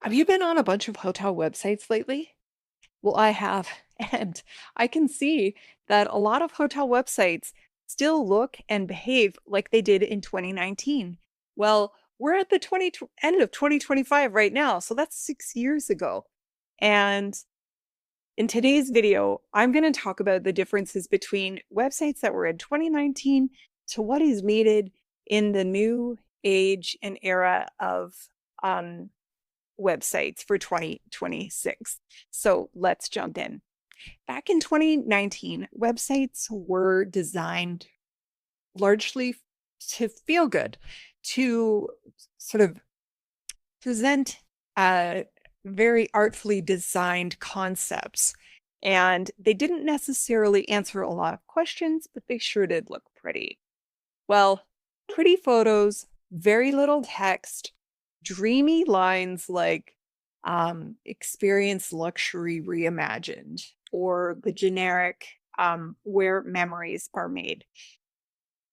Have you been on a bunch of hotel websites lately? Well, I have, and I can see that a lot of hotel websites still look and behave like they did in 2019. Well, we're at the end of 2025 right now, so that's 6 years ago. And in today's video, I'm going to talk about the differences between websites that were in 2019 to what is needed in the new age and era of um, websites for 2026. So let's jump in. Back in 2019, websites were designed largely to feel good, to sort of present very artfully designed concepts. And they didn't necessarily answer a lot of questions, but they sure did look pretty. Well, pretty photos, very little text, dreamy lines like experience luxury reimagined, or the generic where memories are made.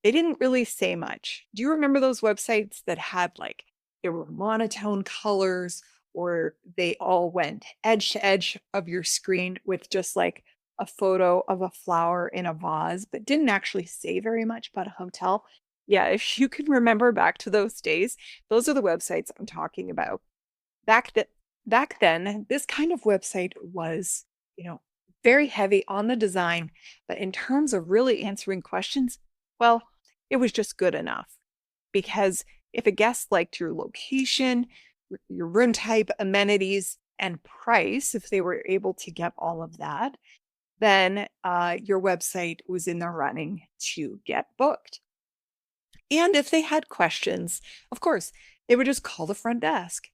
They didn't really say much. Do you remember those websites that had like, there were monotone colors, or they all went edge to edge of your screen with just like a photo of a flower in a vase, but didn't actually say very much about a hotel? Yeah, if you can remember back to those days, those are the websites I'm talking about. Back that back then, this kind of website was, very heavy on the design, but in terms of really answering questions, well, it was just good enough. Because if a guest liked your location, your room type, amenities, and price, if they were able to get all of that, then your website was in the running to get booked. And if they had questions, of course, they would just call the front desk,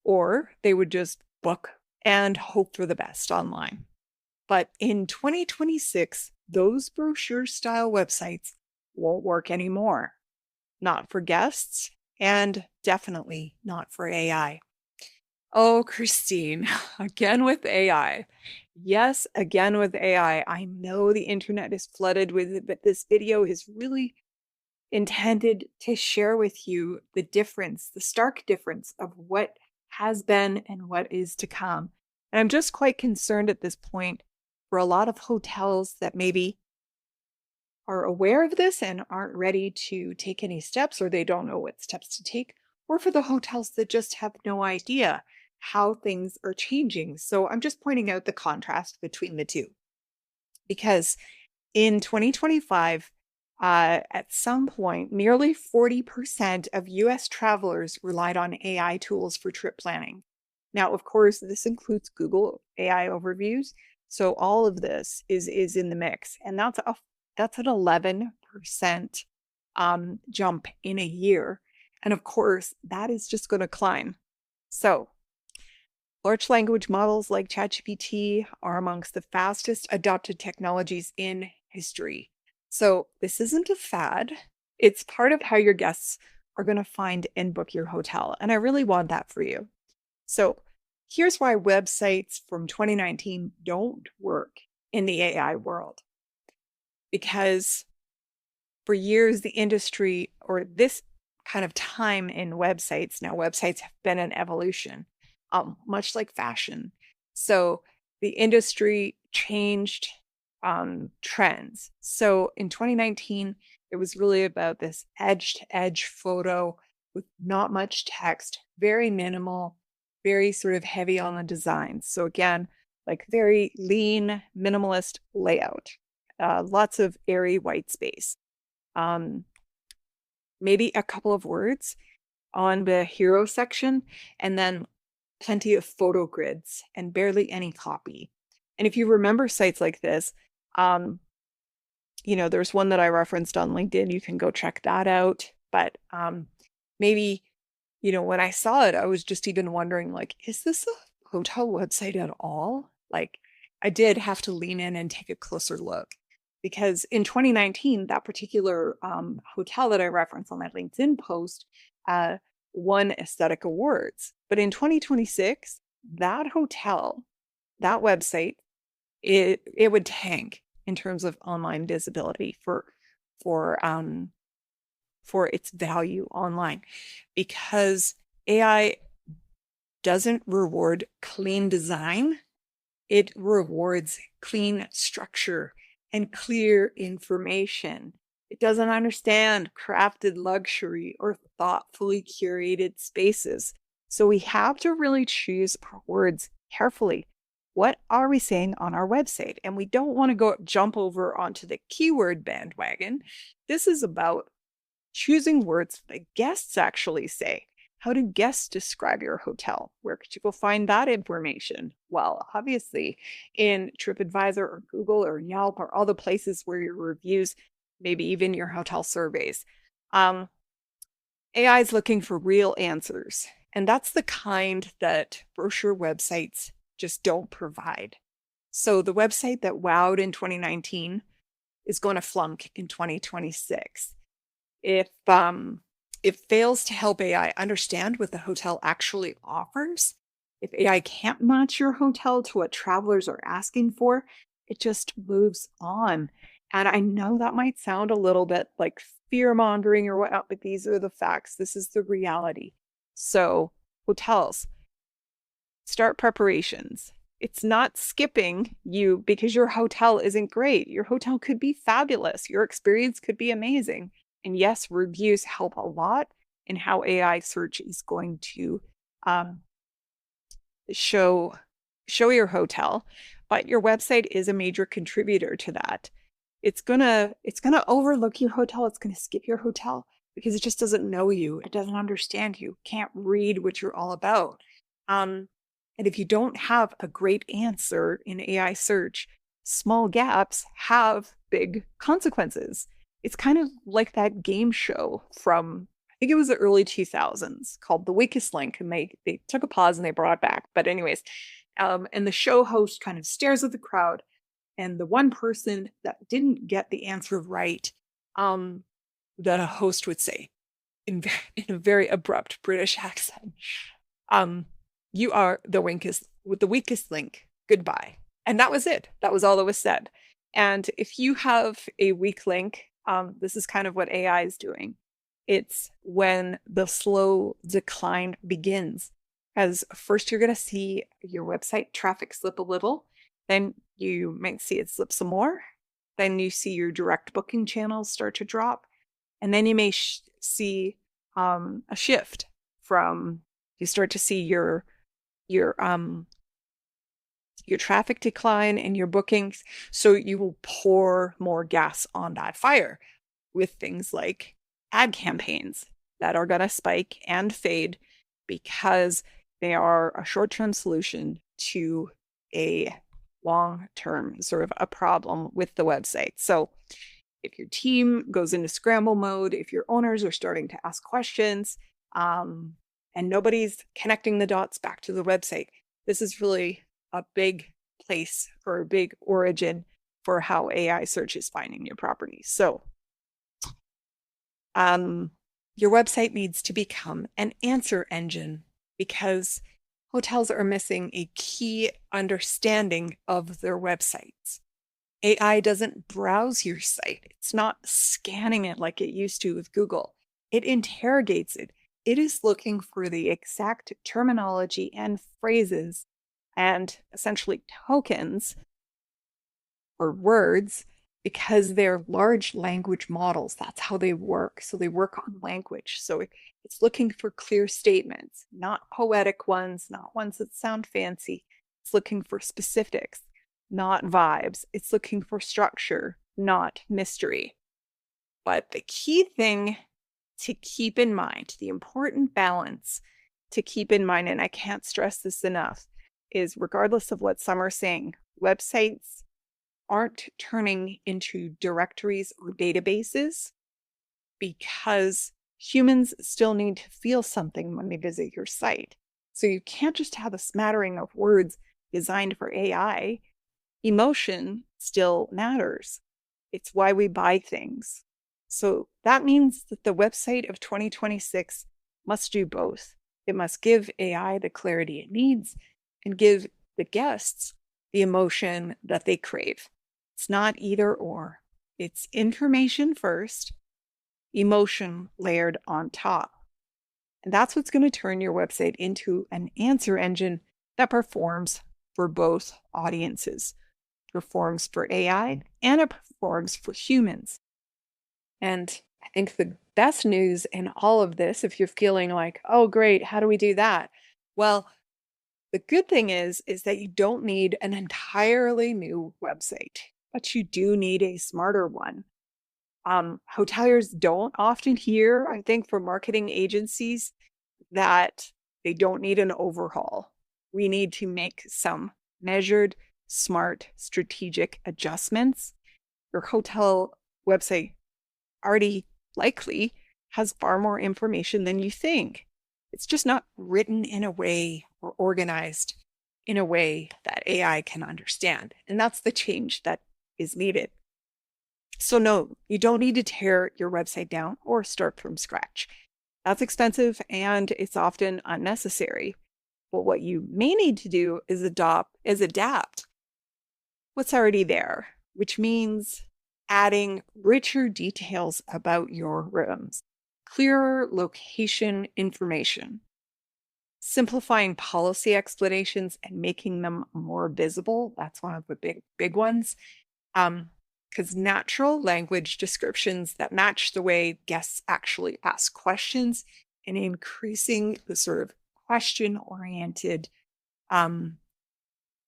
or they would just book and hope for the best online. But in 2026, those brochure style websites won't work anymore. Not for guests, and definitely not for AI. Oh, Christine, again with AI. Yes, again with AI. I know the internet is flooded with it, but this video is really intended to share with you the difference, the stark difference of what has been and what is to come. And I'm just quite concerned at this point for a lot of hotels that maybe are aware of this and aren't ready to take any steps, or they don't know what steps to take, or for the hotels that just have no idea how things are changing. So I'm just pointing out the contrast between the two. Because in 2025, at some point, nearly 40% of US travelers relied on AI tools for trip planning. Now, of course, this includes Google AI overviews. So all of this is in the mix. And that's an 11% jump in a year. And of course, that is just going to climb. So large language models like 𝘁𝗵𝗶 are amongst the fastest adopted technologies in history. So this isn't a fad. It's part of how your guests are going to find and book your hotel. And I really want that for you. So here's why websites from 2019 don't work in the AI world. Because for years, the industry, or this kind of time in websites, now websites have been an evolution, much like fashion. So the industry changed trends. So in 2019, it was really about this edge to edge photo with not much text, very minimal, very sort of heavy on the design. So again, like very lean, minimalist layout, lots of airy white space. Maybe a couple of words on the hero section, and then plenty of photo grids and barely any copy. And if you remember sites like this, there's one that I referenced on LinkedIn. You can go check that out. But maybe, when I saw it, I was just even wondering, like, is this a hotel website at all? Like, I did have to lean in and take a closer look. Because in 2019, that particular hotel that I referenced on that LinkedIn post won aesthetic awards. But in 2026, that hotel, that website, it would tank in terms of online visibility for its value online, because AI doesn't reward clean design. It rewards clean structure and clear information. It doesn't understand crafted luxury or thoughtfully curated spaces. So we have to really choose our words carefully. What are we saying on our website? And we don't want to jump over onto the keyword bandwagon. This is about choosing words that guests actually say. How do guests describe your hotel? Where could you go find that information? Well, obviously in TripAdvisor or Google or Yelp or all the places where your reviews, maybe even your hotel surveys. AI is looking for real answers. And that's the kind that brochure websites just don't provide. So the website that wowed in 2019 is going to flunk in 2026. If it fails to help AI understand what the hotel actually offers, if AI can't match your hotel to what travelers are asking for, it just moves on. And I know that might sound a little bit like fear-mongering or whatnot, but these are the facts. This is the reality. So, hotels, start preparations. It's not skipping you because your hotel isn't great. Your hotel could be fabulous. Your experience could be amazing. And yes, reviews help a lot in how AI search is going to show your hotel, but your website is a major contributor to that. It's gonna overlook your hotel. It's gonna skip your hotel because it just doesn't know you. It doesn't understand you. Can't read what you're all about. And if you don't have a great answer in AI search, small gaps have big consequences. It's kind of like that game show from, I think it was the early 2000s called The Weakest Link. And they took a pause and they brought it back. But anyways, and the show host kind of stares at the crowd. And the one person that didn't get the answer right, that a host would say in a very abrupt British accent, you are the weakest link. Goodbye. And that was it. That was all that was said. And if you have a weak link, this is kind of what AI is doing. It's when the slow decline begins. As first, you're going to see your website traffic slip a little. Then you might see it slip some more. Then you see your direct booking channels start to drop. And then you may see a shift from, you start to see your traffic decline and your bookings. So you will pour more gas on that fire with things like ad campaigns that are going to spike and fade because they are a short-term solution to a long-term sort of a problem with the website. So if your team goes into scramble mode, if your owners are starting to ask questions, and nobody's connecting the dots back to the website, this is really a big place or a big origin for how AI search is finding your property. So your website needs to become an answer engine because hotels are missing a key understanding of their websites. AI doesn't browse your site. It's not scanning it like it used to with Google. It interrogates it. It is looking for the exact terminology and phrases and essentially tokens or words because they're large language models. That's how they work. So they work on language. So it's looking for clear statements, not poetic ones, not ones that sound fancy. It's looking for specifics, not vibes. It's looking for structure, not mystery. But the key thing to keep in mind, the important balance to keep in mind, and I can't stress this enough, is regardless of what some are saying, websites aren't turning into directories or databases because humans still need to feel something when they visit your site. So you can't just have a smattering of words designed for AI. Emotion still matters. It's why we buy things. So that means that the website of 2026 must do both. It must give AI the clarity it needs and give the guests the emotion that they crave. It's not either or. It's information first, emotion layered on top. And that's what's going to turn your website into an answer engine that performs for both audiences. It performs for AI and it performs for humans. And I think the best news in all of this, if you're feeling like, oh, great, how do we do that? Well, the good thing is that you don't need an entirely new website, but you do need a smarter one. Hoteliers don't often hear, I think, from marketing agencies that they don't need an overhaul. We need to make some measured, smart, strategic adjustments. Your hotel website already likely has far more information than you think. It's just not written in a way or organized in a way that AI can understand. And that's the change that is needed. So no, you don't need to tear your website down or start from scratch. That's expensive and it's often unnecessary. But what you may need to do is adapt what's already there, which means adding richer details about your rooms, clearer location information, simplifying policy explanations and making them more visible. That's one of the big ones. Because natural language descriptions that match the way guests actually ask questions and increasing the sort of question-oriented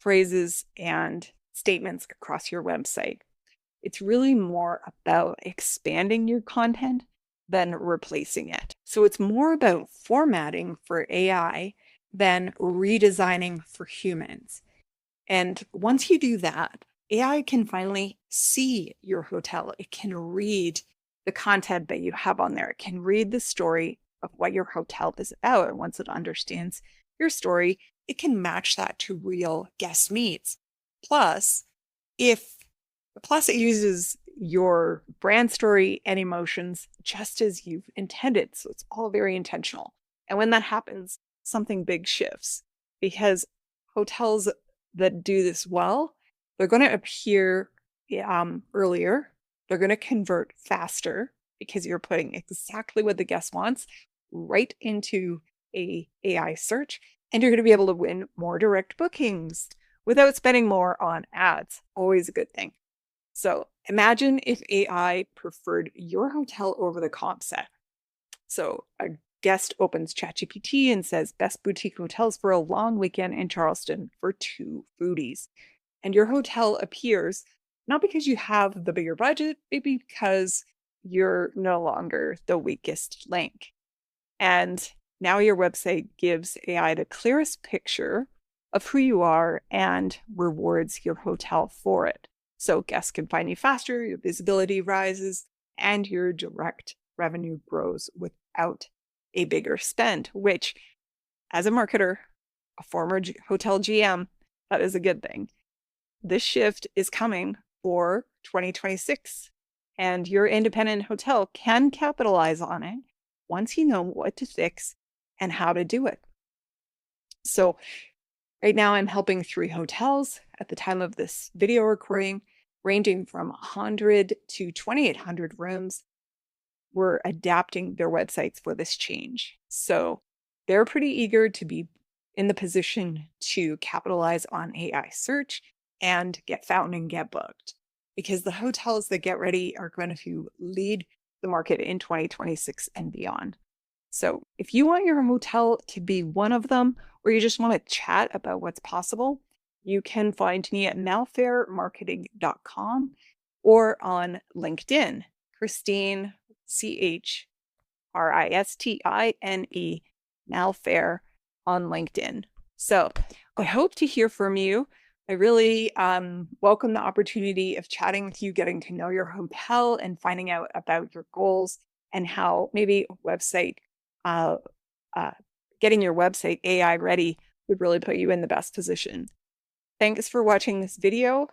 phrases and statements across your website. It's really more about expanding your content than replacing it. So it's more about formatting for AI than redesigning for humans. And once you do that, AI can finally see your hotel. It can read the content that you have on there. It can read the story of what your hotel is about. And once it understands your story, it can match that to real guest needs. Plus, it uses your brand story and emotions just as you've intended. So it's all very intentional. And when that happens, something big shifts because hotels that do this well, they're going to appear earlier. They're going to convert faster because you're putting exactly what the guest wants right into a AI search. And you're going to be able to win more direct bookings without spending more on ads. Always a good thing. So imagine if AI preferred your hotel over the comp set. So a guest opens ChatGPT and says, best boutique hotels for a long weekend in Charleston for 2 foodies. And your hotel appears not because you have the bigger budget, maybe because you're no longer the weakest link. And now your website gives AI the clearest picture of who you are and rewards your hotel for it. So guests can find you faster, your visibility rises, and your direct revenue grows without a bigger spend, which as a marketer, a former hotel GM, that is a good thing. This shift is coming for 2026, and your independent hotel can capitalize on it once you know what to fix and how to do it. So right now I'm helping 3 hotels at the time of this video recording, ranging from 100 to 2,800 rooms. We're adapting their websites for this change. So they're pretty eager to be in the position to capitalize on AI search and get found and get booked, because the hotels that get ready are going to lead the market in 2026 and beyond. So if you want your hotel to be one of them, or you just want to chat about what's possible, you can find me at malfairmarketing.com or on LinkedIn, Christine, 𝘁𝗵𝗋𝗋, Malfair on LinkedIn. So I hope to hear from you. I really welcome the opportunity of chatting with you, getting to know your hotel and finding out about your goals and how maybe a website, getting your website AI ready would really put you in the best position. Thanks for watching this video.